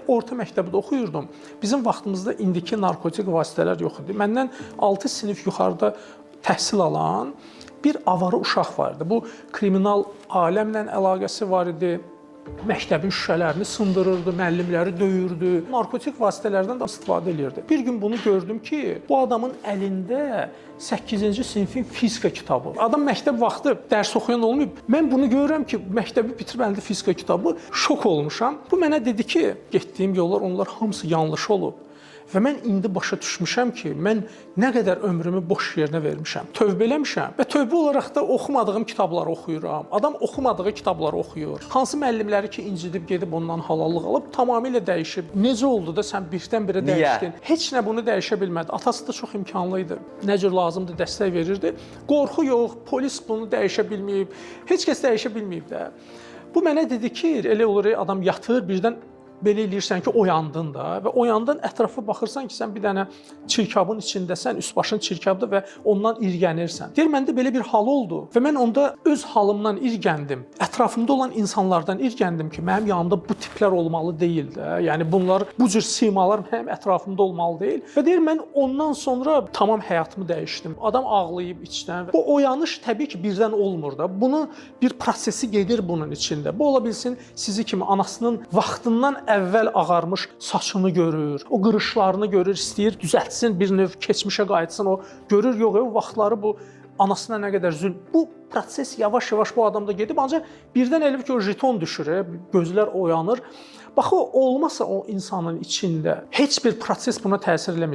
orta məktəbdə oxuyurdum. Bizim vaxtımızda indiki narkotik vasitələr yox idi. Məndən 6 sinif yuxarıda təhsil alan bir avara uşaq vardı. Bu kriminal aləmlə əlaqəsi var idi. Məktəbin şüşələrini sındırırdı, müəllimləri döyürdü, narkotik vasitələrdən də istifadə edirdi. Bir gün bunu gördüm ki, bu adamın əlində 8-ci sinifin fizika kitabı. Adam məktəb vaxtı dərs oxuyan olmayıb. Mən bunu görürəm ki, məktəbi bitirib əlində fizika kitabı, şok olmuşam. Bu mənə dedi ki, getdiyim yollar onlar hamısı yanlış olub. Və mən indi başa düşmüşəm ki, mən nə qədər ömrümü boş yerinə vermişəm. Tövbə eləmişəm və tövbə olaraq da oxumadığım kitabları oxuyuram. Adam oxumadığı kitabları oxuyur. Hansı müəllimləri ki, incidib gedib ondan halallıq alıb, tamamilə dəyişib. Necə oldu da sən birdən-birə dəyişdin? Heç nə bunu dəyişə bilmədi. Atası da çox imkanlı idi. Nə cür lazımdır dəstək verirdi. Qorxu yox, polis bunu dəyişə bilməyib. Heç kəs dəyişə bilməyib də. Bu mənə dedi ki, elə olur adam yatır, birdən belə eləyirsən ki, oyandın da və oyandın ətrafa baxırsan ki, sən bir dənə çirkabın içindəsən, üst başın çirkabdır və ondan irgənirsən. Deyir, məndə belə bir hal oldu və mən onda öz halımdan irgəndim. Ətrafımda olan insanlardan irgəndim ki, mənim yanımda bu tiplər olmalı deyil də. Yəni bunlar, bu cür simalar mənim ətrafımda olmalı deyil. Və deyir, mən ondan sonra tamam həyatımı dəyişdim. Adam ağlayıb içdən. Bu oyanış təbii ki, birdən olmur da. Bunu bir prosesi gedir bunun içində. Bu ola bilsin sizi kimi anasının vaxtından əvvəl ağarmış saçını görür, o qırışlarını görür, istəyir düzəltsin, bir növ keçmişə qayıtsın, o görür, yox, o vaxtları bu anasına nə qədər zülm. Bu proses yavaş-yavaş bu adamda gedib, ancaq birdən elə bir ki, o jeton düşür, gözlər oyanır. Bax, o olmasa o insanın içində heç bir proses buna təsir eləmir.